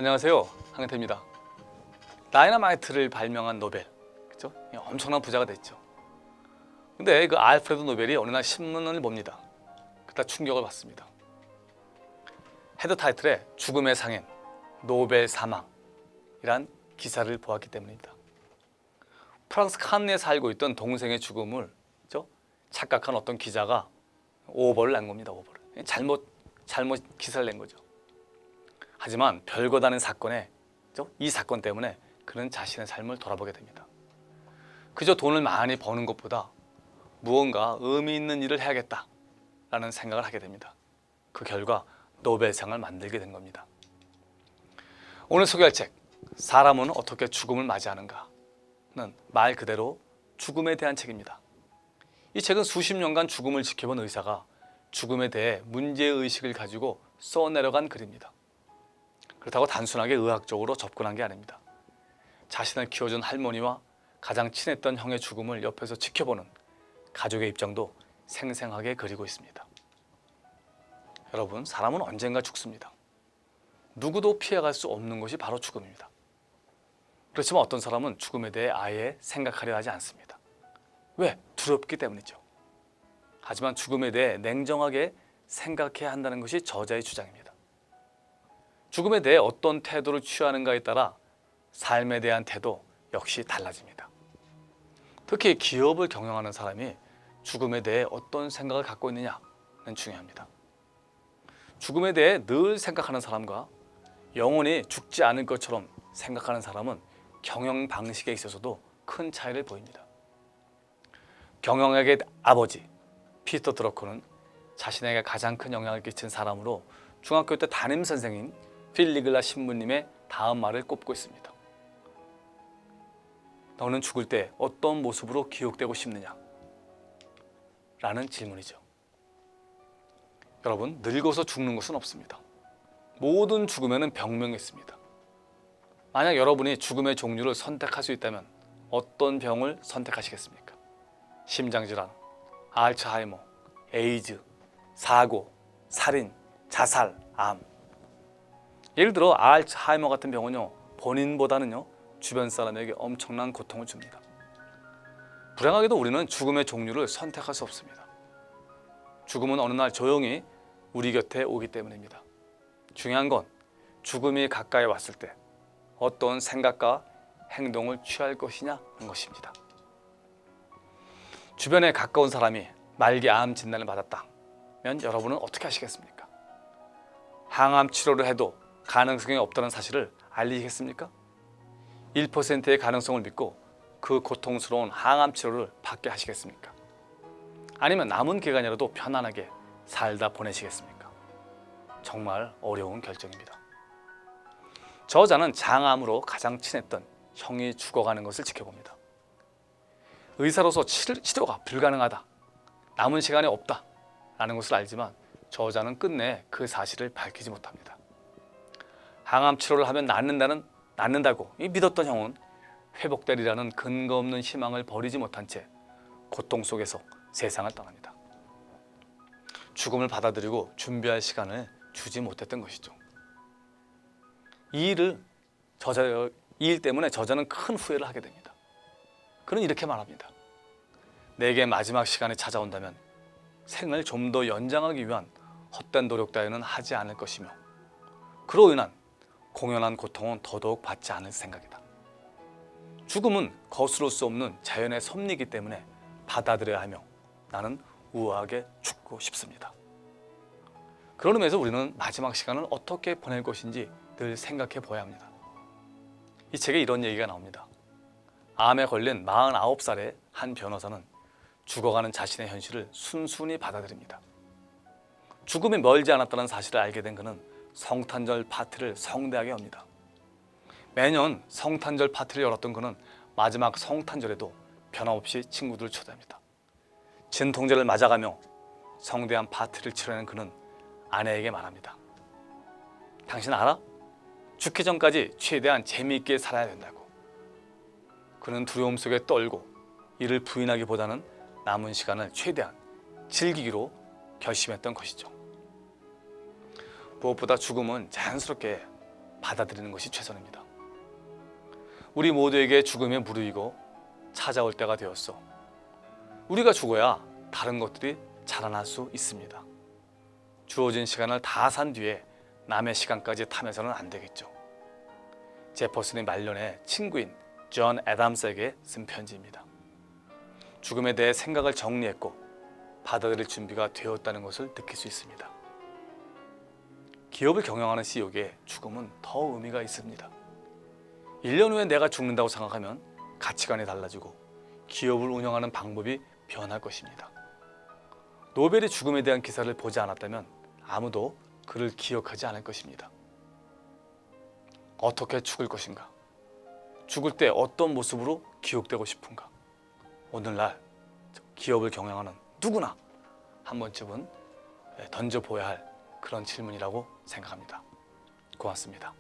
안녕하세요, 황현태입니다. 다이너마이트를 발명한 노벨, 그죠? 엄청난 부자가 됐죠. 근데 그 알프레드 노벨이 어느 날 신문을 봅니다. 그때 충격을 받습니다. 헤드 타이틀에 죽음의 상인, 노벨 사망이란 기사를 보았기 때문입니다. 프랑스 칸느에 살고 있던 동생의 죽음을 착각한 어떤 기자가 오보를 낸 겁니다. 오보를. 잘못 기사를 낸 거죠. 하지만 별것 아닌 사건에 이 사건 때문에 그는 자신의 삶을 돌아보게 됩니다. 그저 돈을 많이 버는 것보다 무언가 의미 있는 일을 해야겠다라는 생각을 하게 됩니다. 그 결과 노벨상을 만들게 된 겁니다. 오늘 소개할 책 사람은 어떻게 죽음을 맞이하는가는 말 그대로 죽음에 대한 책입니다. 이 책은 수십 년간 죽음을 지켜본 의사가 죽음에 대해 문제의식을 가지고 써내려간 글입니다. 그렇다고 단순하게 의학적으로 접근한 게 아닙니다. 자신을 키워준 할머니와 가장 친했던 형의 죽음을 옆에서 지켜보는 가족의 입장도 생생하게 그리고 있습니다. 여러분, 사람은 언젠가 죽습니다. 누구도 피해갈 수 없는 것이 바로 죽음입니다. 그렇지만 어떤 사람은 죽음에 대해 아예 생각하려 하지 않습니다. 왜? 두렵기 때문이죠. 하지만 죽음에 대해 냉정하게 생각해야 한다는 것이 저자의 주장입니다. 죽음에 대해 어떤 태도를 취하는가에 따라 삶에 대한 태도 역시 달라집니다. 특히 기업을 경영하는 사람이 죽음에 대해 어떤 생각을 갖고 있느냐는 중요합니다. 죽음에 대해 늘 생각하는 사람과 영원히 죽지 않을 것처럼 생각하는 사람은 경영 방식에 있어서도 큰 차이를 보입니다. 경영학의 아버지 피터 드러커는 자신에게 가장 큰 영향을 끼친 사람으로 중학교 때 담임 선생인 필리글라 신부님의 다음 말을 꼽고 있습니다. 너는 죽을 때 어떤 모습으로 기억되고 싶느냐? 라는 질문이죠. 여러분, 늙어서 죽는 것은 없습니다. 모든 죽음에는 병명이 있습니다. 만약 여러분이 죽음의 종류를 선택할 수 있다면 어떤 병을 선택하시겠습니까? 심장질환, 알츠하이머, 에이즈, 사고, 살인, 자살, 암. 예를 들어 알츠하이머 같은 병은요, 본인보다는요 주변 사람에게 엄청난 고통을 줍니다. 불행하게도 우리는 죽음의 종류를 선택할 수 없습니다. 죽음은 어느 날 조용히 우리 곁에 오기 때문입니다. 중요한 건 죽음이 가까이 왔을 때 어떤 생각과 행동을 취할 것이냐는 것입니다. 주변에 가까운 사람이 말기 암 진단을 받았다면 여러분은 어떻게 하시겠습니까? 항암 치료를 해도 가능성이 없다는 사실을 알리겠습니까? 1%의 가능성을 믿고 그 고통스러운 항암 치료를 받게 하시겠습니까? 아니면 남은 기간이라도 편안하게 살다 보내시겠습니까? 정말 어려운 결정입니다. 저자는 장암으로 가장 친했던 형이 죽어가는 것을 지켜봅니다. 의사로서 치료가 불가능하다, 남은 시간이 없다 라는 것을 알지만 저자는 끝내 그 사실을 밝히지 못합니다. 항암 치료를 하면 낫는다고 믿었던 형은 회복되리라는 근거 없는 희망을 버리지 못한 채 고통 속에서 세상을 떠납니다. 죽음을 받아들이고 준비할 시간을 주지 못했던 것이죠. 이 일 때문에 저자는 큰 후회를 하게 됩니다. 그는 이렇게 말합니다. 내게 마지막 시간이 찾아온다면 생을 좀 더 연장하기 위한 헛된 노력 따위는 하지 않을 것이며 그로 인한 공연한 고통은 더더욱 받지 않을 생각이다. 죽음은 거스를 수 없는 자연의 섭리이기 때문에 받아들여야 하며 나는 우아하게 죽고 싶습니다. 그런 의미에서 우리는 마지막 시간을 어떻게 보낼 것인지 늘 생각해 보아야 합니다. 이 책에 이런 얘기가 나옵니다. 암에 걸린 49살의 한 변호사는 죽어가는 자신의 현실을 순순히 받아들입니다. 죽음이 멀지 않았다는 사실을 알게 된 그는 성탄절 파티를 성대하게 엽니다. 매년 성탄절 파티를 열었던 그는 마지막 성탄절에도 변함없이 친구들을 초대합니다. 진통제를 맞아가며 성대한 파티를 치러낸 그는 아내에게 말합니다. 당신 알아? 죽기 전까지 최대한 재미있게 살아야 된다고. 그는 두려움 속에 떨고 이를 부인하기보다는 남은 시간을 최대한 즐기기로 결심했던 것이죠. 무엇보다 죽음은 자연스럽게 받아들이는 것이 최선입니다. 우리 모두에게 죽음에 무르익어 찾아올 때가 되었어. 우리가 죽어야 다른 것들이 자라날 수 있습니다. 주어진 시간을 다 산 뒤에 남의 시간까지 타면서는 안 되겠죠. 제퍼슨이 말년에 친구인 존 애담스에게 쓴 편지입니다. 죽음에 대해 생각을 정리했고 받아들일 준비가 되었다는 것을 느낄 수 있습니다. 기업을 경영하는 CEO에게 죽음은 더 의미가 있습니다. 1년 후에 내가 죽는다고 생각하면 가치관이 달라지고 기업을 운영하는 방법이 변할 것입니다. 노벨이 죽음에 대한 기사를 보지 않았다면 아무도 그를 기억하지 않을 것입니다. 어떻게 죽을 것인가? 죽을 때 어떤 모습으로 기억되고 싶은가? 오늘날 기업을 경영하는 누구나 한 번쯤은 던져보아야 할 그런 질문이라고 생각합니다. 고맙습니다.